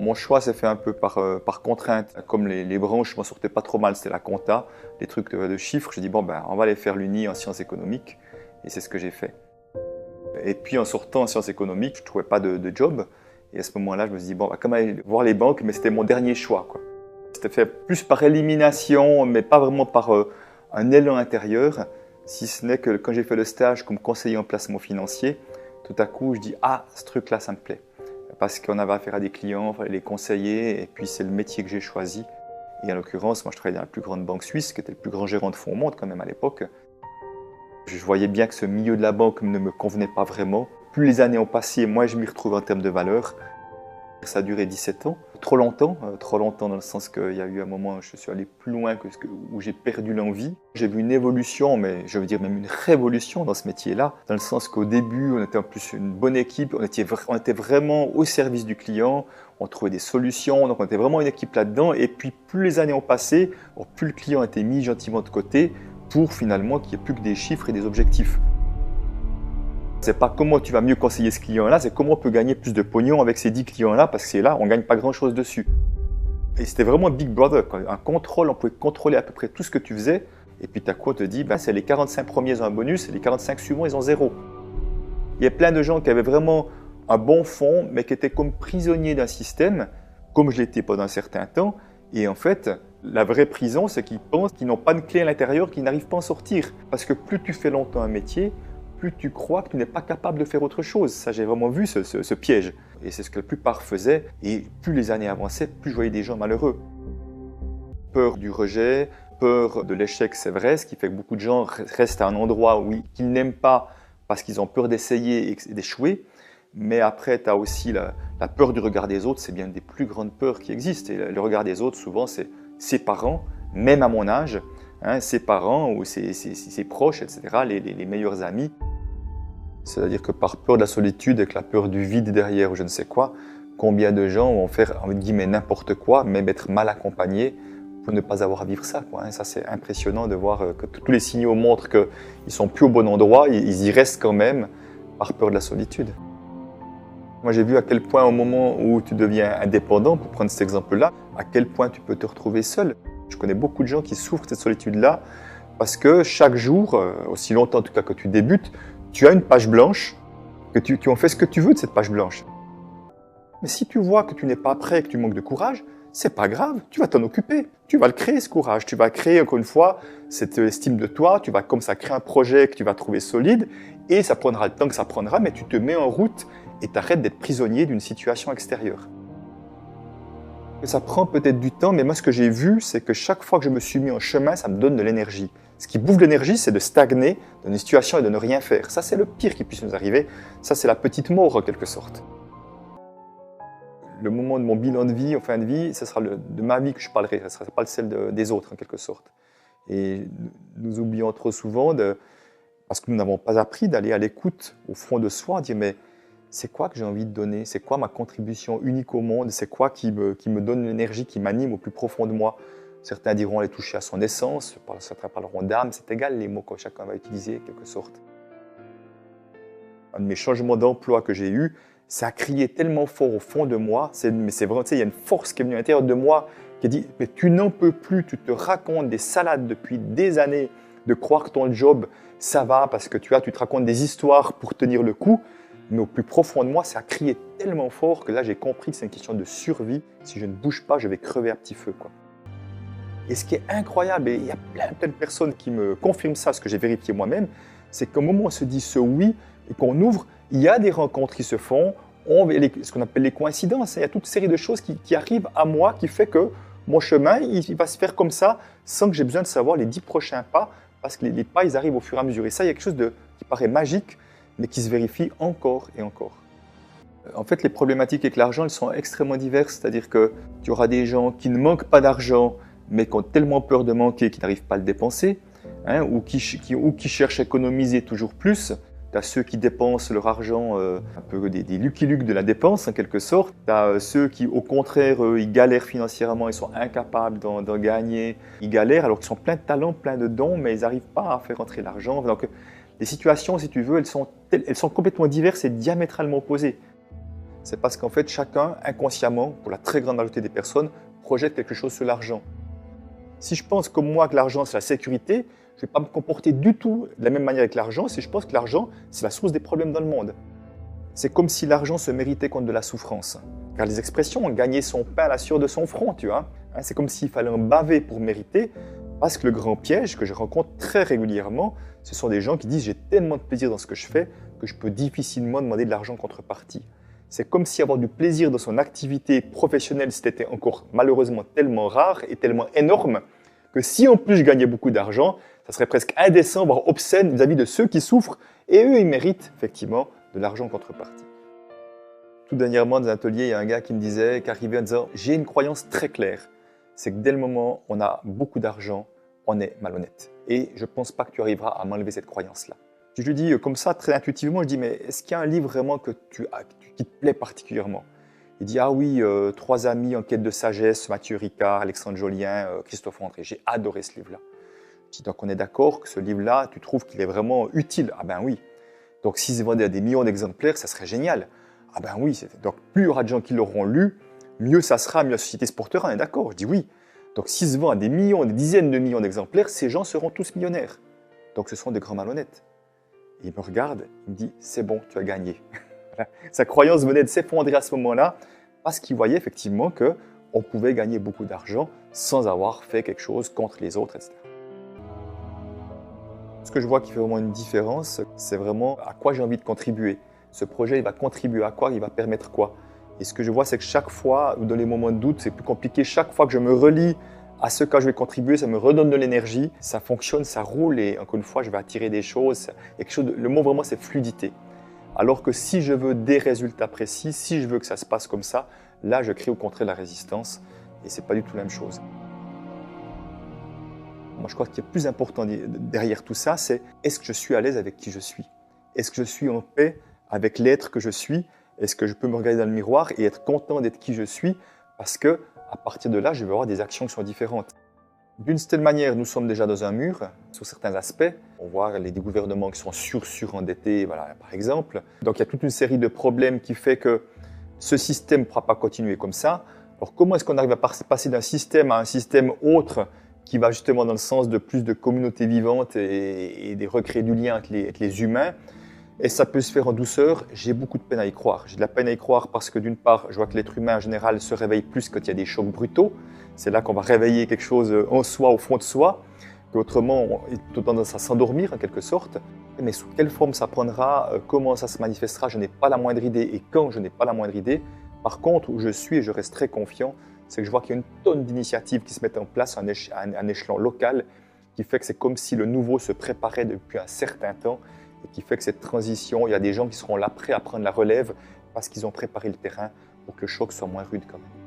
Mon choix s'est fait un peu par contrainte. Comme les branches, je m'en sortais pas trop mal, c'était la compta, les trucs de chiffres. J'ai dit, bon, ben, on va aller faire l'Uni en sciences économiques. Et c'est ce que j'ai fait. Et puis en sortant en sciences économiques, je ne trouvais pas de job. Et à ce moment-là, je me suis dit, bon, bah, comment aller voir les banques, mais c'était mon dernier choix, quoi. C'était fait plus par élimination, mais pas vraiment par un élan intérieur, si ce n'est que quand j'ai fait le stage comme conseiller en placement financier, tout à coup, je dis, ah, ce truc-là, ça me plaît. Parce qu'on avait affaire à des clients, il fallait les conseiller, et puis c'est le métier que j'ai choisi. Et en l'occurrence, moi, je travaillais dans la plus grande banque suisse, qui était le plus grand gérant de fonds au monde quand même à l'époque. Je voyais bien que ce milieu de la banque ne me convenait pas vraiment. Plus les années ont passé, moins je m'y retrouve en termes de valeur. Ça a duré 17 ans, trop longtemps dans le sens qu'il y a eu un moment où je suis allé plus loin où j'ai perdu l'envie. J'ai vu une évolution, mais je veux dire même une révolution dans ce métier-là, dans le sens qu'au début, on était en plus une bonne équipe, on était vraiment au service du client, on trouvait des solutions, donc on était vraiment une équipe là-dedans. Et puis plus les années ont passé, plus le client a été mis gentiment de côté pour finalement qu'il n'y ait plus que des chiffres et des objectifs. C'est pas comment tu vas mieux conseiller ce client-là, c'est comment on peut gagner plus de pognon avec ces 10 clients-là, parce que c'est là, on ne gagne pas grand-chose dessus. Et c'était vraiment Big Brother, quoi. Un contrôle, on pouvait contrôler à peu près tout ce que tu faisais, et puis tu as quoi, on te dit, ben, c'est les 45 premiers ils ont un bonus, et les 45 suivants, ils ont 0. Il y a plein de gens qui avaient vraiment un bon fond, mais qui étaient comme prisonniers d'un système, comme je l'étais pendant un certain temps, et en fait, la vraie prison, c'est qu'ils pensent qu'ils n'ont pas de clé à l'intérieur, qu'ils n'arrivent pas à en sortir. Parce que plus tu fais longtemps un métier, plus tu crois que tu n'es pas capable de faire autre chose. Ça, j'ai vraiment vu ce piège. Et c'est ce que la plupart faisaient. Et plus les années avançaient, plus je voyais des gens malheureux. Peur du rejet, peur de l'échec, c'est vrai, ce qui fait que beaucoup de gens restent à un endroit qu'ils n'aiment pas parce qu'ils ont peur d'essayer et d'échouer. Mais après, tu as aussi la peur du regard des autres. C'est bien une des plus grandes peurs qui existent. Et le regard des autres, souvent, c'est ses parents, même à mon âge, hein, ses parents ou ses proches, etc., les meilleurs amis. C'est-à-dire que par peur de la solitude, avec la peur du vide derrière ou je ne sais quoi, combien de gens vont faire entre guillemets n'importe quoi, même être mal accompagnés pour ne pas avoir à vivre ça, quoi. Ça, c'est impressionnant de voir que tous les signaux montrent qu'ils ne sont plus au bon endroit, ils y restent quand même par peur de la solitude. Moi, j'ai vu à quel point au moment où tu deviens indépendant, pour prendre cet exemple-là, à quel point tu peux te retrouver seul. Je connais beaucoup de gens qui souffrent de cette solitude-là parce que chaque jour, aussi longtemps en tout cas que tu débutes, tu as une page blanche, que tu en fais ce que tu veux de cette page blanche. Mais si tu vois que tu n'es pas prêt, que tu manques de courage, c'est pas grave, tu vas t'en occuper. Tu vas le créer ce courage, tu vas créer encore une fois cette estime de toi, tu vas comme ça créer un projet que tu vas trouver solide et ça prendra le temps que ça prendra, mais tu te mets en route et t'arrêtes d'être prisonnier d'une situation extérieure. Ça prend peut-être du temps, mais moi ce que j'ai vu, c'est que chaque fois que je me suis mis en chemin, ça me donne de l'énergie. Ce qui bouffe de l'énergie, c'est de stagner dans une situation et de ne rien faire. Ça, c'est le pire qui puisse nous arriver. Ça, c'est la petite mort en quelque sorte. Le moment de mon bilan de vie, en fin de vie, ce sera de ma vie que je parlerai, ce ne sera pas celle des autres en quelque sorte. Et nous oublions trop souvent, parce que nous n'avons pas appris d'aller à l'écoute au fond de soi, dire mais c'est quoi que j'ai envie de donner? C'est quoi ma contribution unique au monde? C'est quoi qui me donne l'énergie, qui m'anime au plus profond de moi? Certains diront aller toucher à son essence, certains parleront d'âme, c'est égal les mots que chacun va utiliser en quelque sorte. Un de mes changements d'emploi que j'ai eu, ça a crié tellement fort au fond de moi, mais c'est vrai, il y a une force qui est venue à l'intérieur de moi qui a dit mais tu n'en peux plus, tu te racontes des salades depuis des années de croire que ton job ça va parce que tu te racontes des histoires pour tenir le coup. Mais au plus profond de moi, ça a crié tellement fort que là, j'ai compris que c'est une question de survie. Si je ne bouge pas, je vais crever à petit feu, quoi. Et ce qui est incroyable, et il y a plein de personnes qui me confirment ça, ce que j'ai vérifié moi-même, c'est qu'au moment où on se dit ce oui et qu'on ouvre, il y a des rencontres qui se font, ce qu'on appelle les coïncidences. Il y a toute une série de choses qui arrivent à moi qui fait que mon chemin, il va se faire comme ça, sans que j'ai besoin de savoir les 10 prochains pas, parce que les pas, ils arrivent au fur et à mesure. Et ça, il y a quelque chose qui paraît magique, mais qui se vérifie encore et encore. En fait, les problématiques avec l'argent, elles sont extrêmement diverses. C'est-à-dire que tu auras des gens qui ne manquent pas d'argent, mais qui ont tellement peur de manquer qu'ils n'arrivent pas à le dépenser, hein, ou qui cherchent à économiser toujours plus. Tu as ceux qui dépensent leur argent, un peu des Lucky Luke de la dépense en quelque sorte. Tu as ceux qui, au contraire, ils galèrent financièrement, ils sont incapables d'en gagner. Ils galèrent alors qu'ils sont pleins de talents, pleins de dons, mais ils n'arrivent pas à faire entrer l'argent. Donc, les situations, si tu veux, elles sont complètement diverses et diamétralement opposées. C'est parce qu'en fait, chacun, inconsciemment, pour la très grande majorité des personnes, projette quelque chose sur l'argent. Si je pense comme moi que l'argent, c'est la sécurité, je ne vais pas me comporter du tout de la même manière avec l'argent si je pense que l'argent, c'est la source des problèmes dans le monde. C'est comme si l'argent se méritait contre de la souffrance. Car les expressions ont gagné son pain à la sueur de son front, tu vois. C'est comme s'il fallait en baver pour mériter, parce que le grand piège que je rencontre très régulièrement, ce sont des gens qui disent « j'ai tellement de plaisir dans ce que je fais que je peux difficilement demander de l'argent en contrepartie ». C'est comme si avoir du plaisir dans son activité professionnelle, c'était encore malheureusement tellement rare et tellement énorme que si en plus je gagnais beaucoup d'argent, ça serait presque indécent, voire obscène vis-à-vis de ceux qui souffrent et eux, ils méritent effectivement de l'argent en contrepartie. Tout dernièrement, dans un atelier, il y a un gars qui me disait, qui arrivait en disant « j'ai une croyance très claire, c'est que dès le moment où on a beaucoup d'argent, on est malhonnête. Et je ne pense pas que tu arriveras à m'enlever cette croyance-là. » Je lui dis comme ça, très intuitivement, je dis « mais est-ce qu'il y a un livre vraiment qui te plaît particulièrement ?» Il dit « ah oui, Trois amis en quête de sagesse, Mathieu Ricard, Alexandre Jolien, Christophe André. J'ai adoré ce livre-là. » Je dis « donc on est d'accord que ce livre-là, tu trouves qu'il est vraiment utile ?» Ah ben oui. « Donc s'il se vendait à des millions d'exemplaires, ça serait génial. » Ah ben oui. Donc plus il y aura de gens qui l'auront lu, mieux ça sera, mieux la société se portera. On est d'accord. Je dis « oui. » Donc s'il se vend à des millions, des dizaines de millions d'exemplaires, ces gens seront tous millionnaires. Donc ce sont des grands malhonnêtes. Et il me regarde, il me dit « c'est bon, tu as gagné. » Sa croyance venait de s'effondrer à ce moment-là parce qu'il voyait effectivement qu'on pouvait gagner beaucoup d'argent sans avoir fait quelque chose contre les autres, etc. Ce que je vois qui fait vraiment une différence, c'est vraiment à quoi j'ai envie de contribuer. Ce projet, il va contribuer à quoi? Il va permettre quoi? Et ce que je vois, c'est que chaque fois, ou dans les moments de doute, c'est plus compliqué. Chaque fois que je me relie à ce que je vais contribuer, ça me redonne de l'énergie, ça fonctionne, ça roule et encore une fois, je vais attirer des choses. Le mot vraiment, c'est fluidité. Alors que si je veux des résultats précis, si je veux que ça se passe comme ça, là, je crée au contraire la résistance et ce n'est pas du tout la même chose. Moi, je crois que ce qui est plus important derrière tout ça, c'est est-ce que je suis à l'aise avec qui je suis? Est-ce que je suis en paix avec l'être que je suis? Est-ce que je peux me regarder dans le miroir et être content d'être qui je suis? Parce qu'à partir de là, je vais avoir des actions qui sont différentes. D'une certaine manière, nous sommes déjà dans un mur, sur certains aspects. On voit des gouvernements qui sont surendettés, voilà, par exemple. Donc il y a toute une série de problèmes qui fait que ce système ne pourra pas continuer comme ça. Alors comment est-ce qu'on arrive à passer d'un système à un système autre qui va justement dans le sens de plus de communautés vivantes et de recréer du lien avec les humains? Et ça peut se faire en douceur. J'ai beaucoup de peine à y croire. J'ai de la peine à y croire parce que d'une part, je vois que l'être humain en général se réveille plus quand il y a des chocs brutaux. C'est là qu'on va réveiller quelque chose en soi, au fond de soi, qu'autrement, on a plutôt tendance à s'endormir en quelque sorte. Mais sous quelle forme ça prendra, comment ça se manifestera, je n'ai pas la moindre idée. Et quand je n'ai pas la moindre idée, par contre, où je suis et je reste très confiant, c'est que je vois qu'il y a une tonne d'initiatives qui se mettent en place à un échelon local, qui fait que c'est comme si le nouveau se préparait depuis un certain temps et qui fait que cette transition, il y a des gens qui seront là prêts à prendre la relève parce qu'ils ont préparé le terrain pour que le choc soit moins rude quand même.